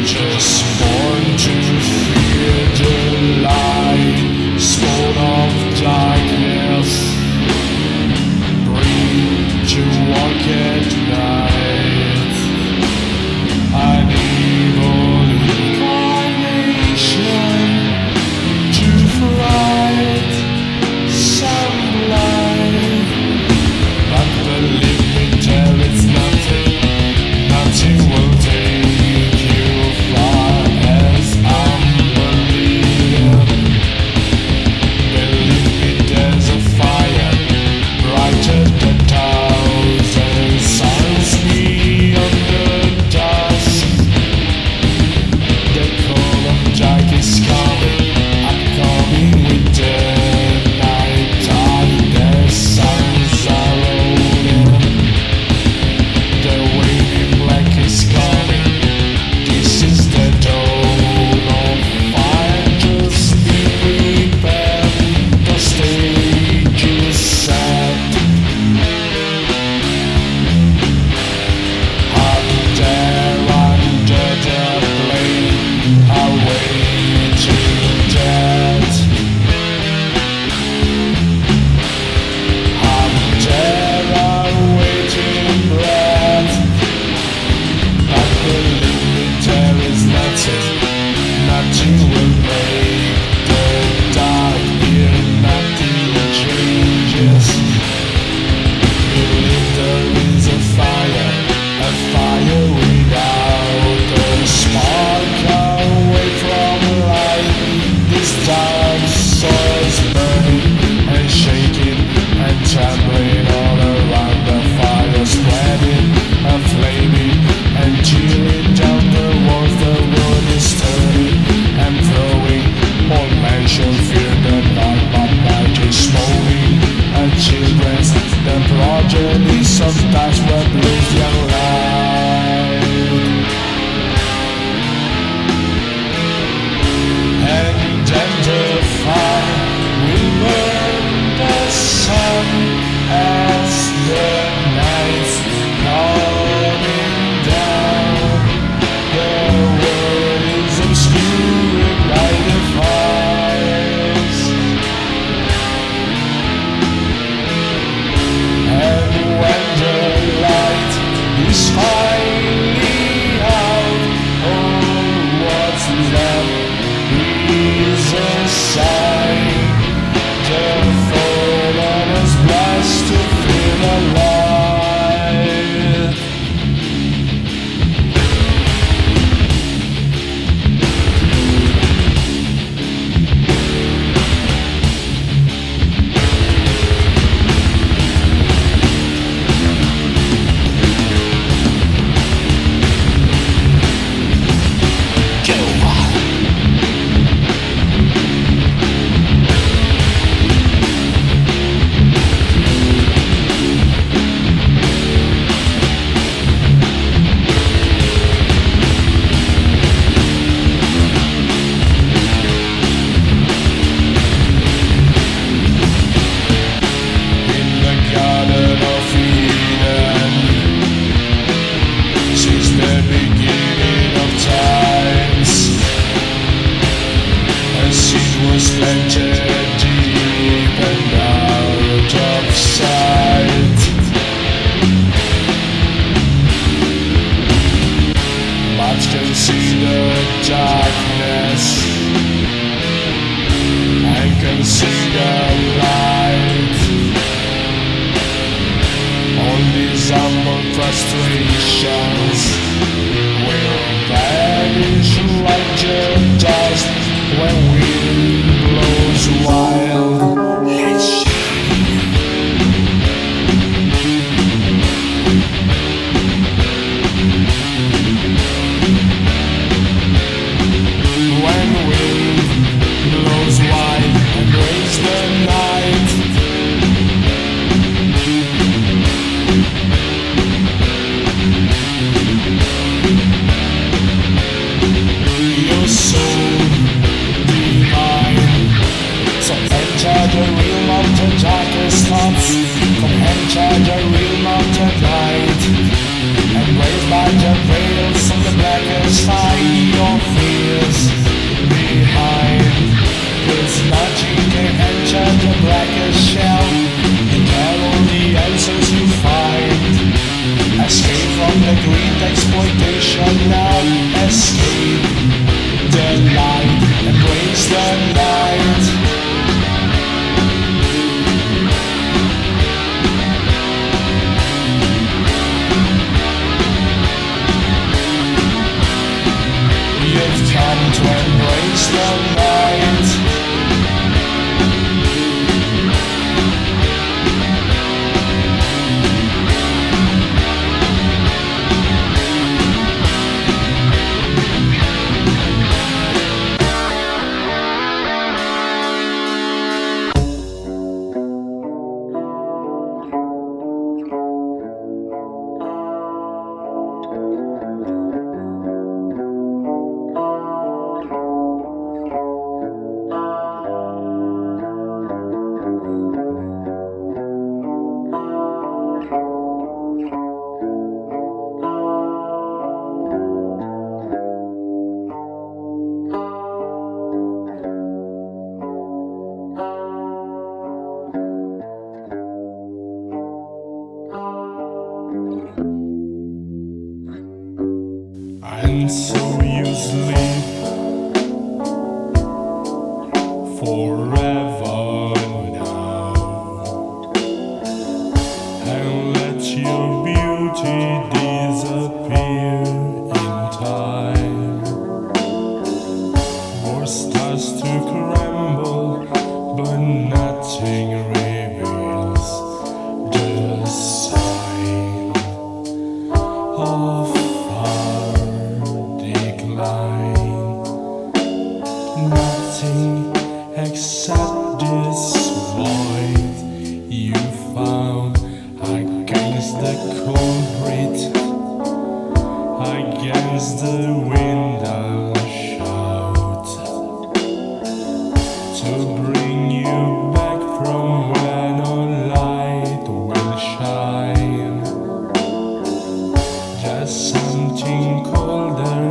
Just born to fear the light, spawn of darkness, breathe to walk at night, an evil incarnation to flight, some blind, but believe me, tell it's nothing, nothing will take trembling all around, the fire spreading and flaming and chilling down the walls. The world is turning and throwing. All men shall fear the night, but night is smoking. And children's the progeny sometimes will lose their life. And then the fire will burn the sun as the night's coming down. The world is obscured by the fires, and when the light is finally out, all what's left is a sign. The fallen is blessed to feel alive. Planted deep and out of sight, but can see the darkness and can see the light. All these humble frustrations will vanish like the dust when wind blows wild. Let's shine. When wind blows wild and breaks the night, just hide your fears behind. 'Cause nothing can enter the blackest shell, and there all the answers you find. Escape from the greed exploitation now. Escape the light, embrace the night. You've come to embrace the night. And so you sleep forever now, and let your beauty disappear in time. War starts to crumble, but nothing reveals the sign of nothing except this void you found against the concrete, against the window shout, to bring you back from where no light will shine. There's something colder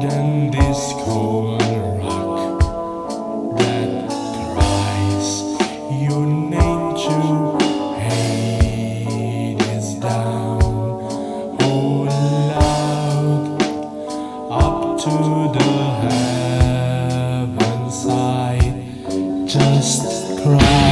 than this cold rock that cries your name to Hades down, oh loud, up to the heaven side, just cry.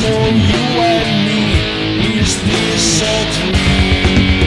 For you and me, is this a dream?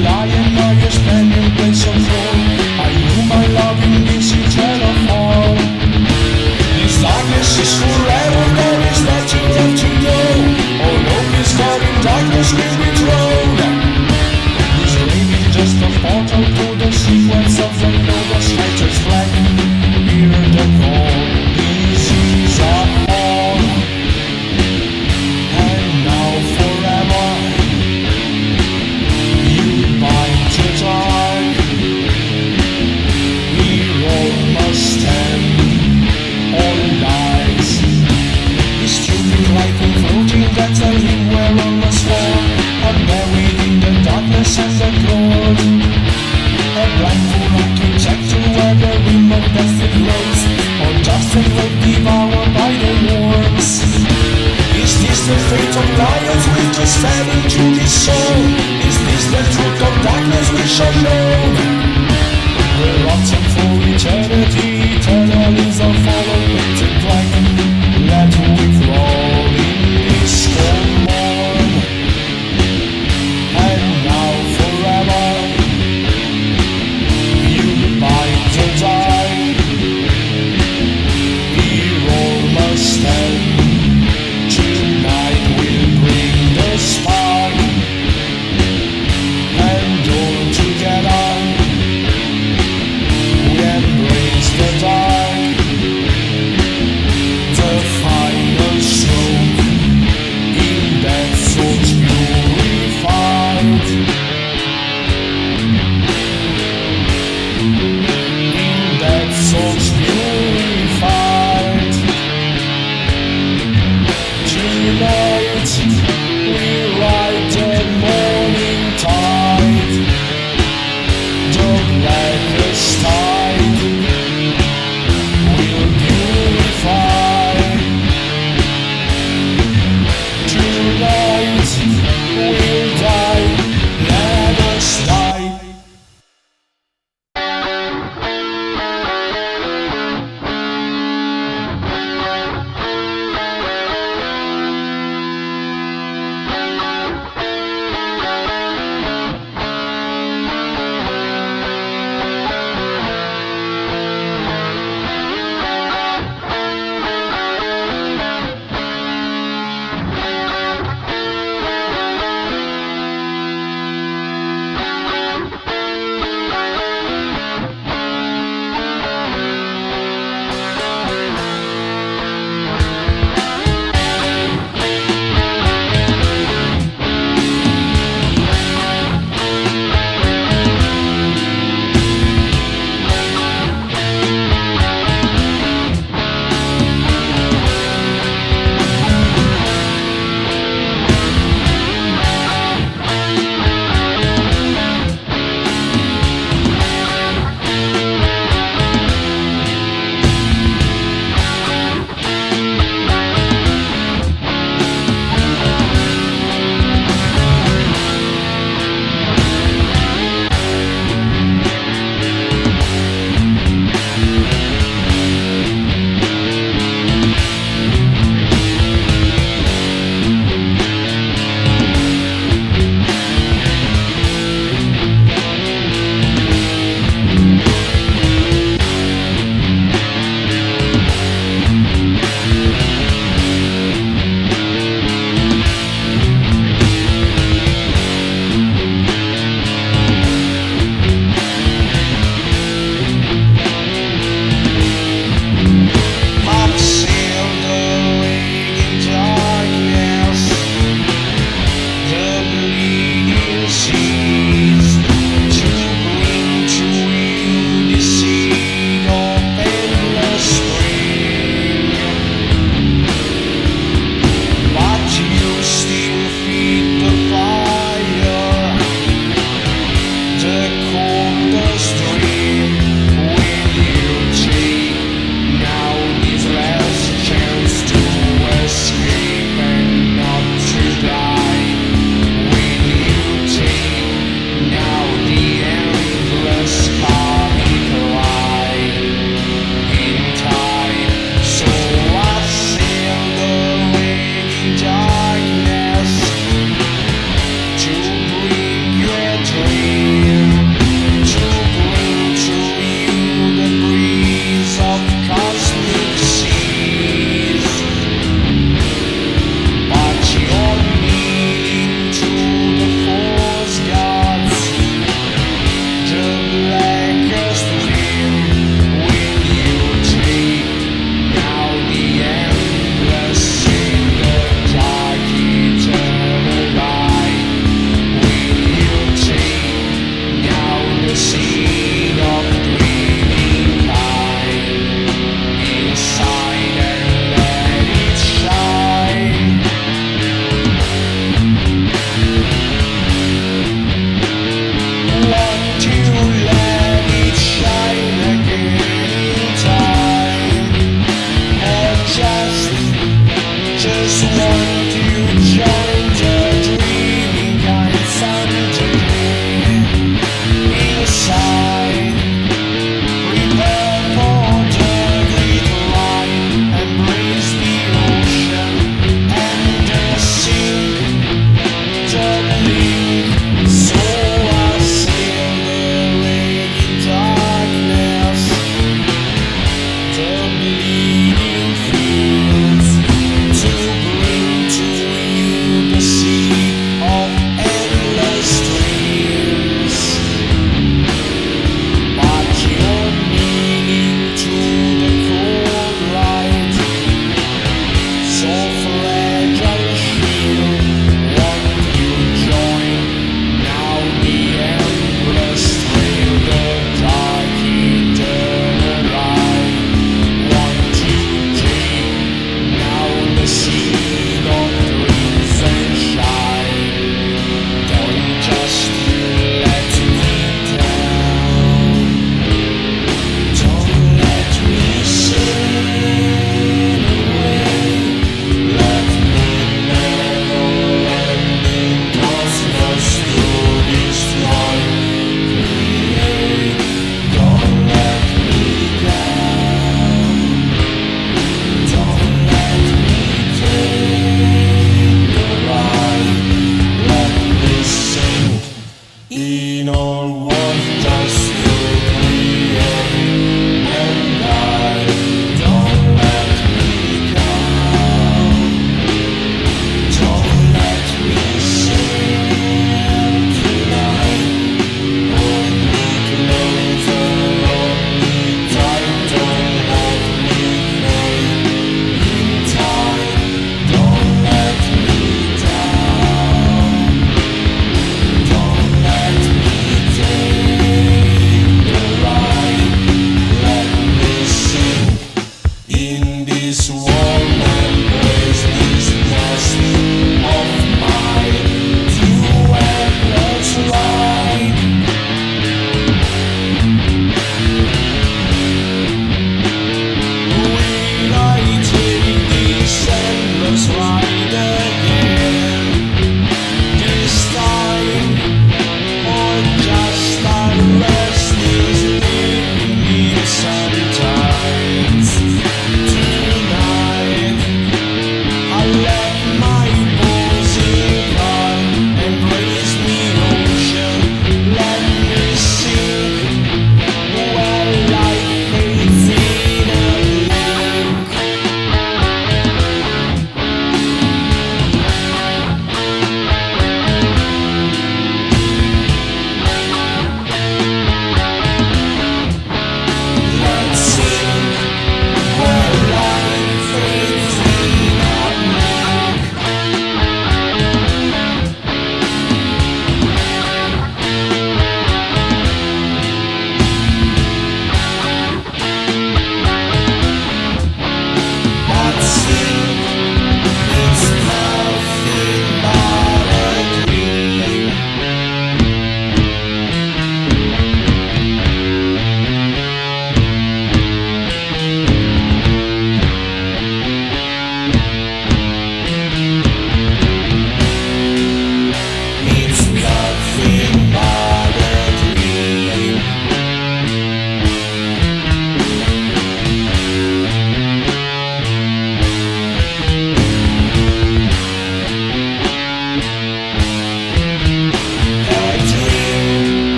Lying, now you're standing place of war. I knew my love in this eternal fall.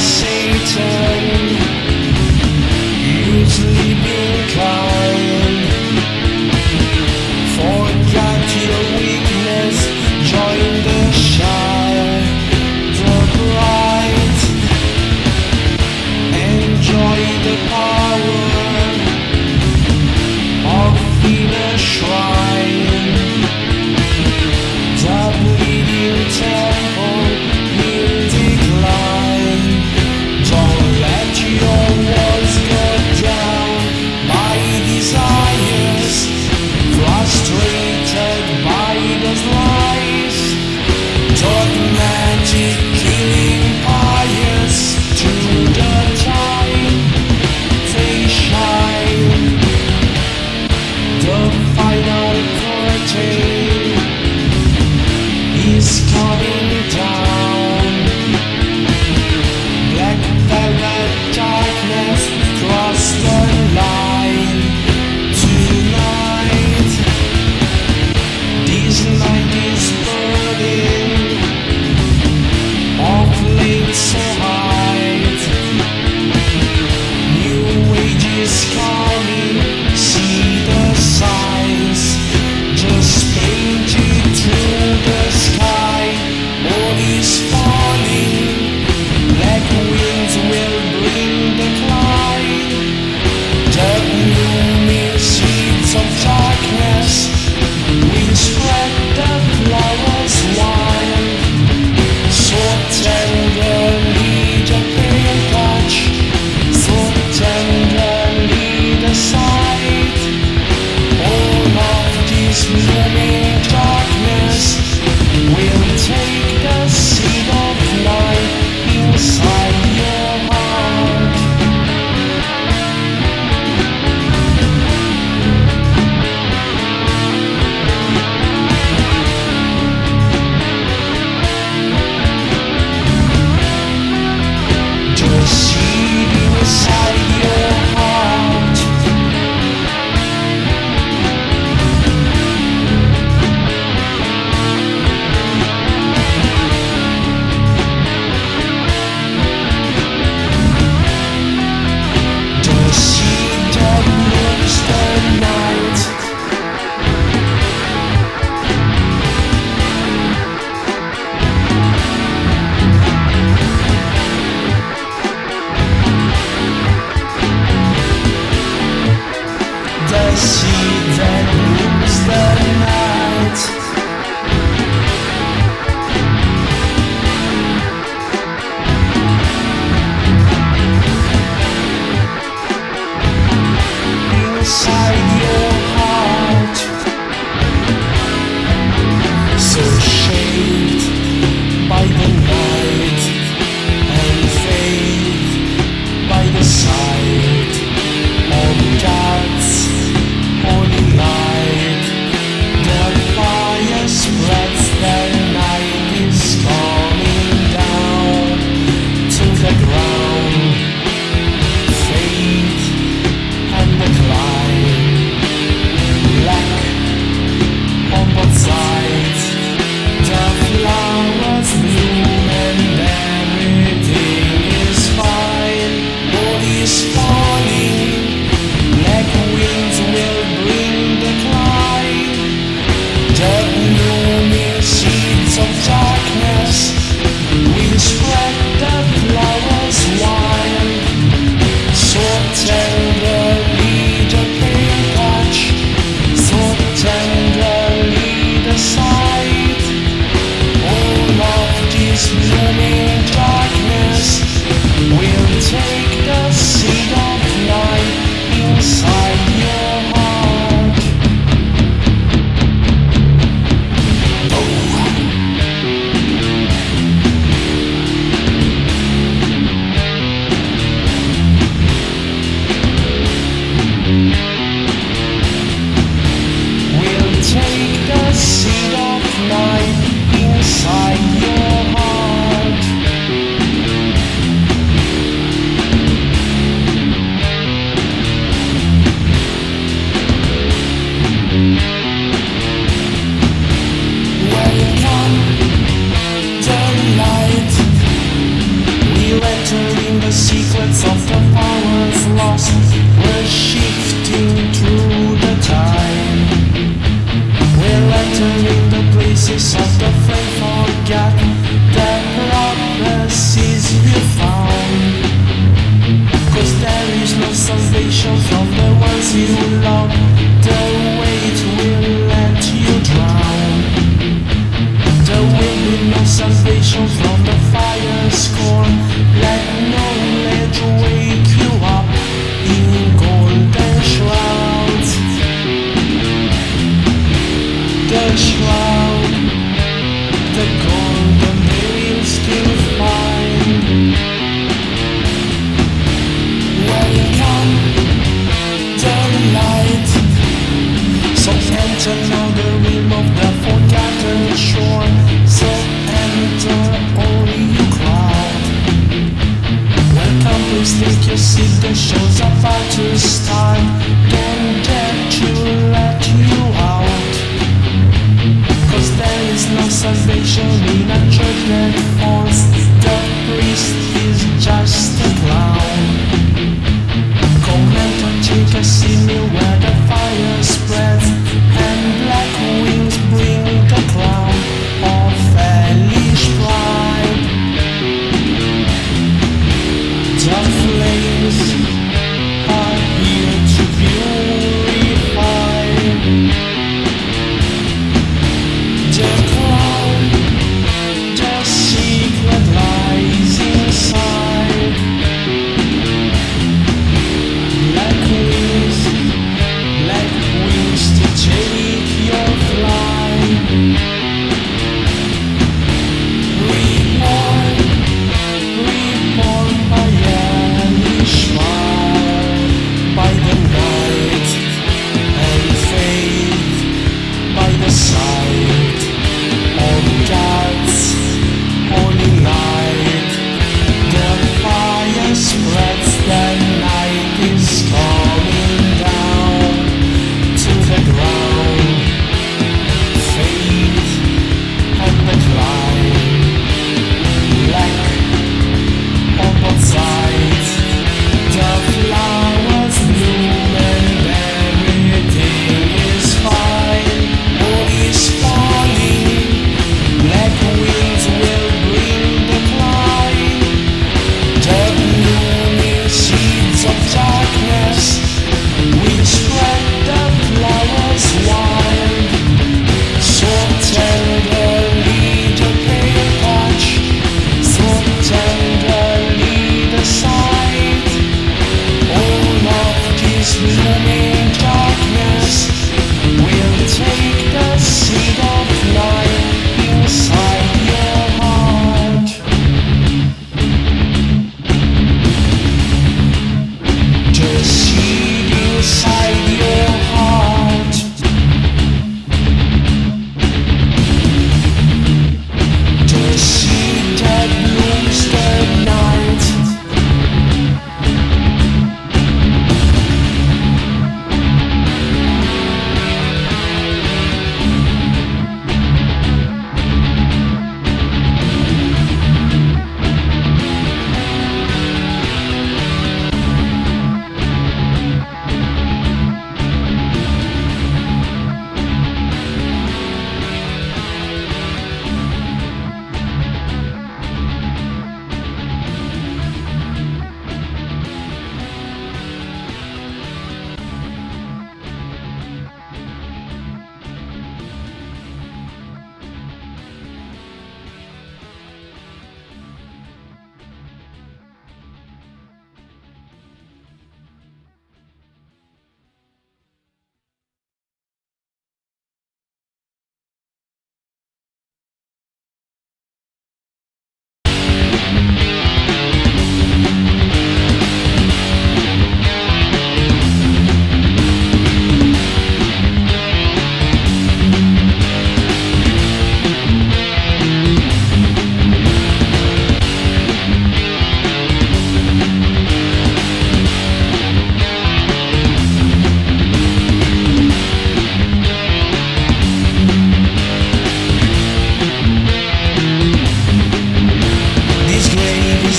Satan, usually being kind. Forget your weakness, join the shine, the bright. Enjoy the power of inner shrine, the bleeding temple will decline. Don't let your walls go down by desires, frustrated by those lies. Dogmatic killing pious to the time they shine. The final curtain is coming down. Black velvet darkness cross the line tonight. This night is burning of late so high. New age is coming, see the signs. Just painted through the sky. All is Reborn by any smile, by the night and faith, by the sight of God's holy light. The fire spreads, the night is coming down to the ground. Faith and the climb, black on both sides. The flowers bloom and everything is fine. All is falling, black winds will bring decline. The blooming seeds of darkness will spread the flowers wild. So tenderly the pale touch, so tenderly the sight. All of this blooming darkness will take the seed of life inside your heart. The seed inside your heart. The seed that blooms the night.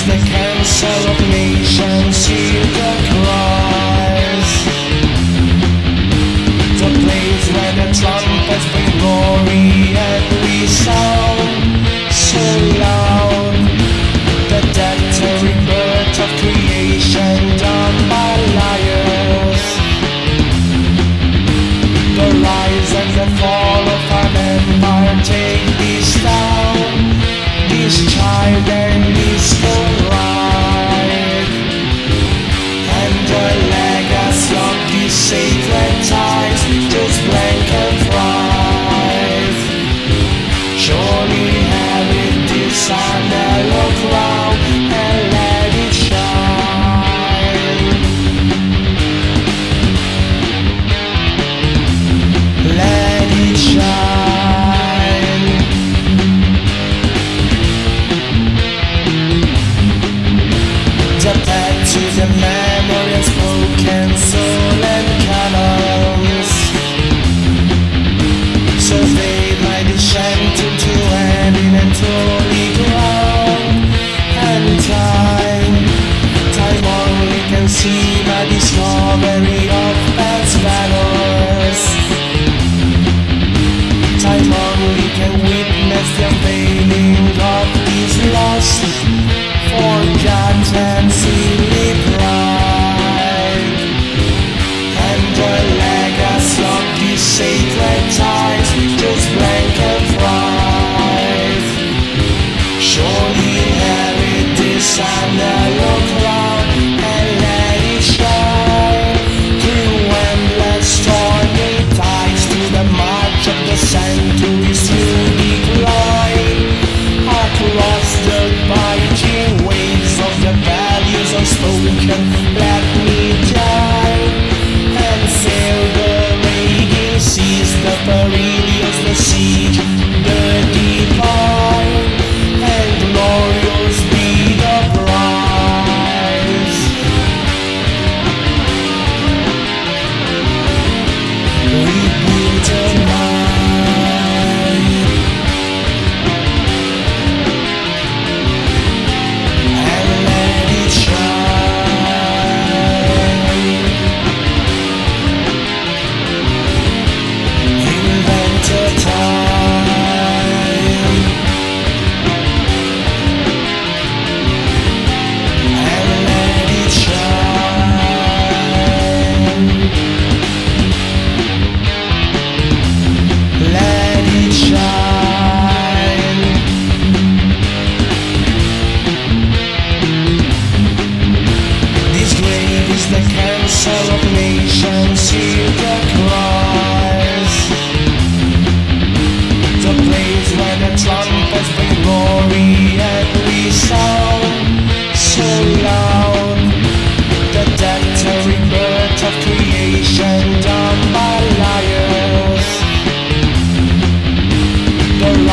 The council of nations hear the cries. The place where the trumpets bring glory and resound so loud. The death and rebirth of creation done by liars. The rise and the fall of an empire take this down, this child and this right. And the legacy of these sacred ties just blank and bright. Surely have it this and look round and let it shine. Let it shine. The path to the memory of spoken soul and canons, so they might descend into eminent holy ground. And time only can see my discovery of past valors. Time only can witness the unveiling of these lost, forgotten, silly pride. And the legacy of these sacred ties just blank and bright. Surely inherit this and look round and let it shine. Through endless stormy tides, through the march of the centuries.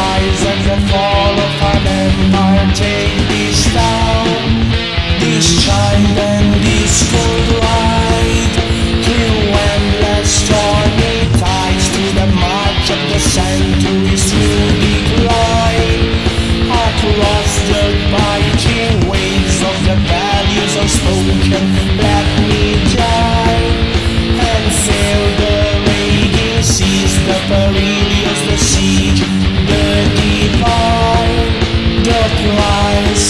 rise and the fall of an empire take this town, this child and this cold ride through endless stormy tides, to the march of the centuries through decline, across the biting waves of the values unspoken. Let me drive and sail the raging seas, the perilous, the siege, the divine, the prize.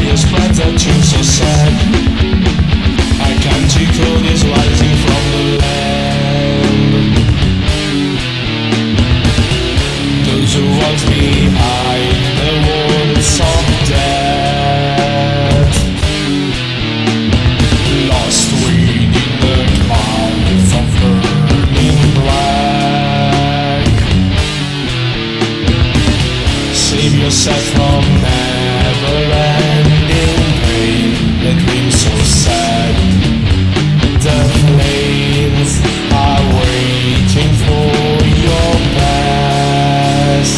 fire spreads a tune so sad. I can't see cold is rising from the land. Those who walk behind the walls of death, lost within the clouds of burning black. Save yourself from never-ending pain, the dream so sad. The flames are waiting for your past.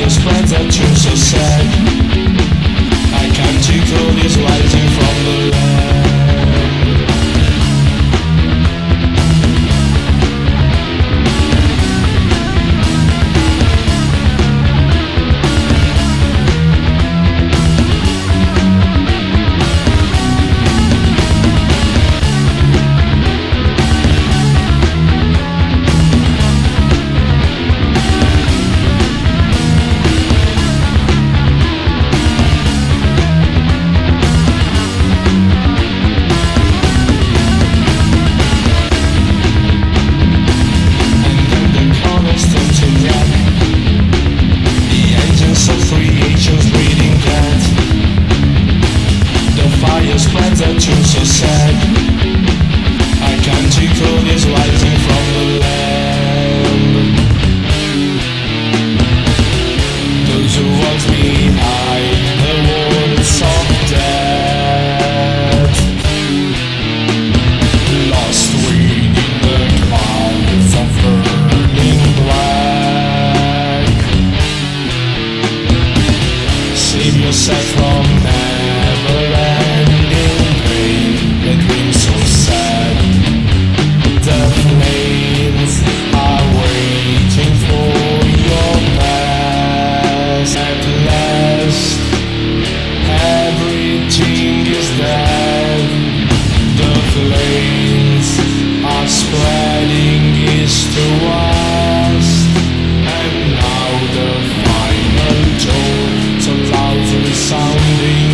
Spreads a tune so sad. I can't see cold is rising from the land. Spreads a tune so sad. I can't see cold is rising from the land. Those who walk behind the walls of death, lost within the clouds of burning black. Save yourself from never-ending pain, the dream so sad. The flames are waiting for your past. At last, everything is dead. The flames are spreading east to west, and now the final tone so loudly sounding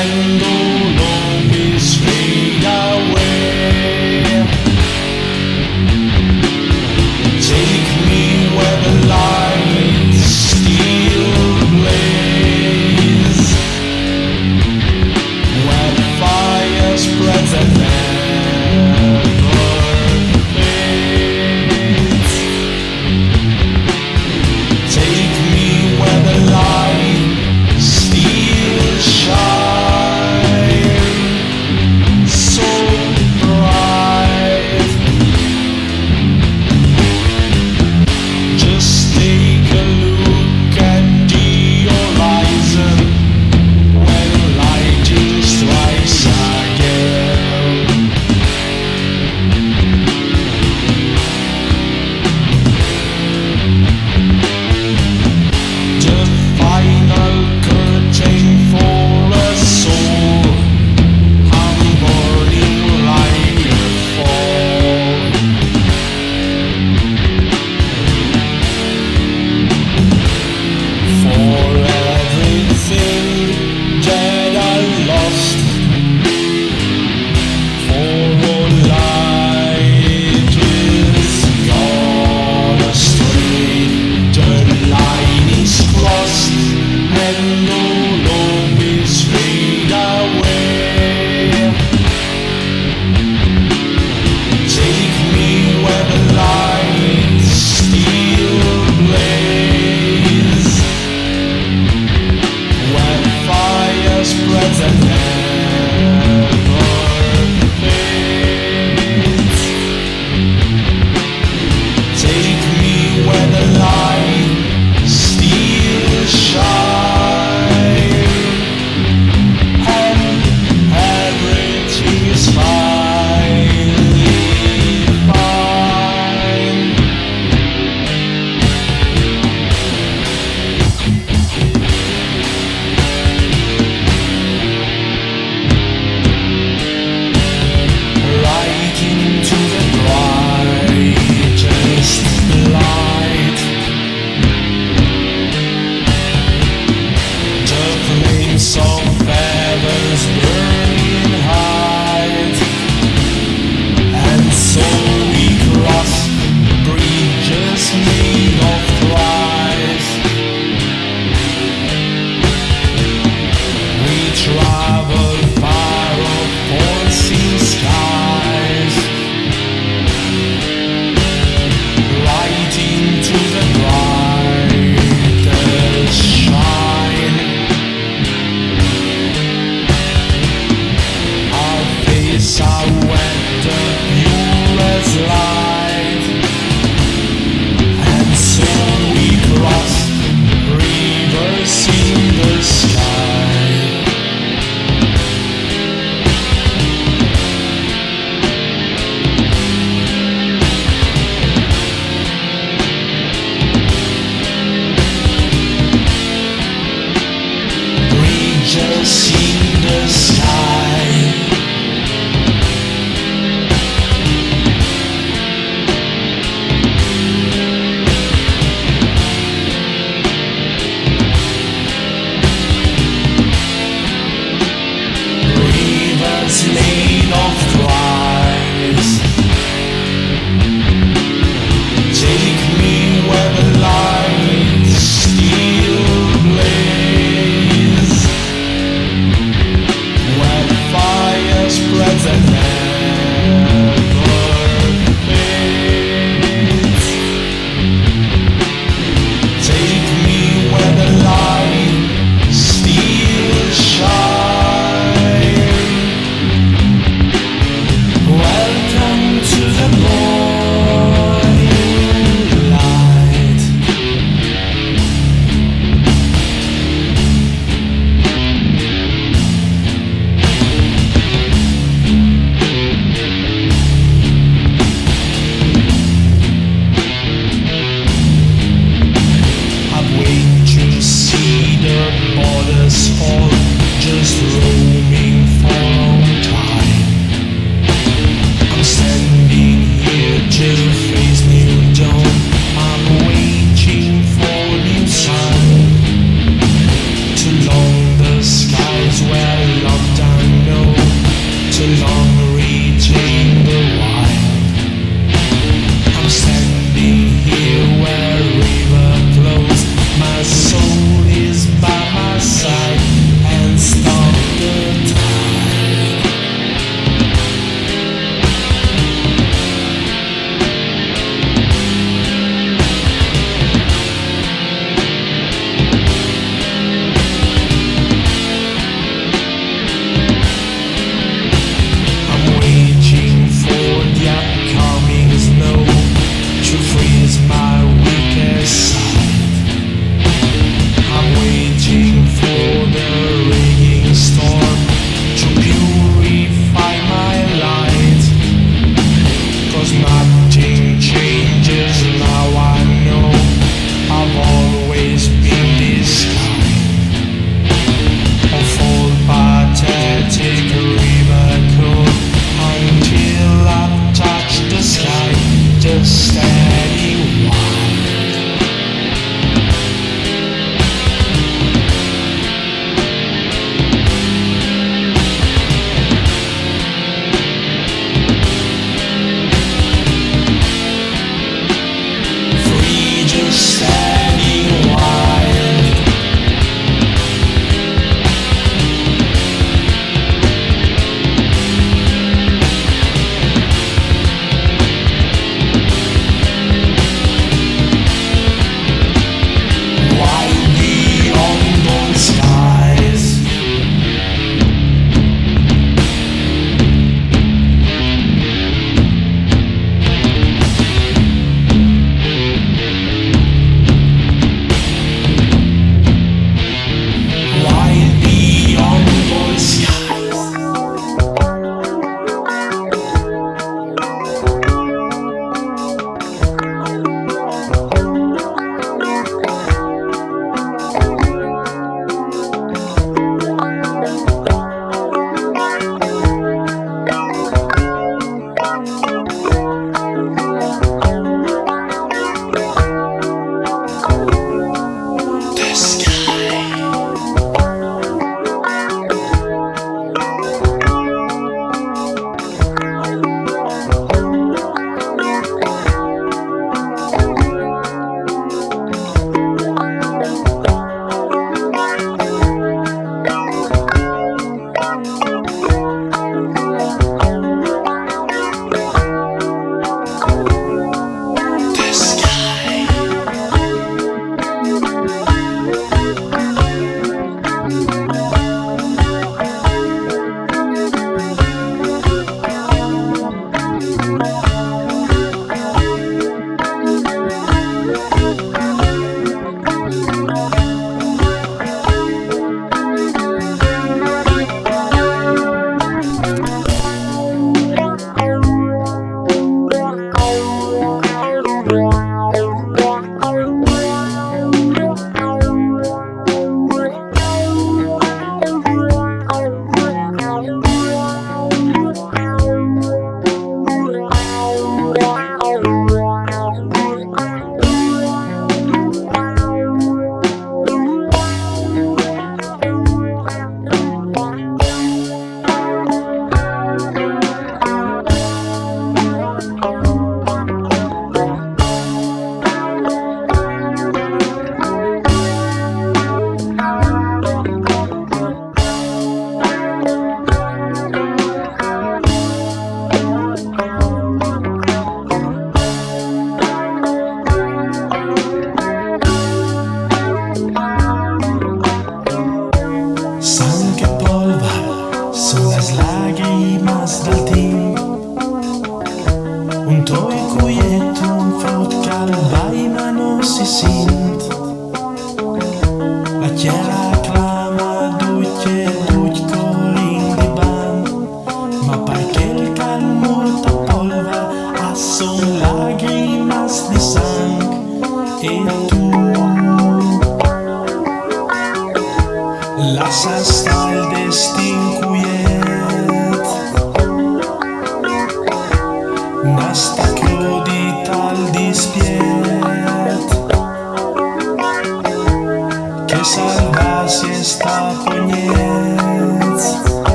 and all hope is fade away. Take me where the light still blaze, where the fire spreads and never fades. Take me where the light still shines so bright. Just take a look at the horizon when lightning strikes again. The final curtain for a soul. I'm burning like a fall. For everything that I lost, for all light is gone astray. The line is crossed and all hope is fade away. Take me where the light still blaze, where fire spreads and never fades. Take me where the light still shines and everything is finally fine. Right into the brightest light, the flames of heaven's burning height, and so we cross bridges made of Christ. We travel far off pulsing skies, right into the brightest shine. Our faces are wet, the purest light, and so we cross rivers in the sky. Bridges in the sky. Rivers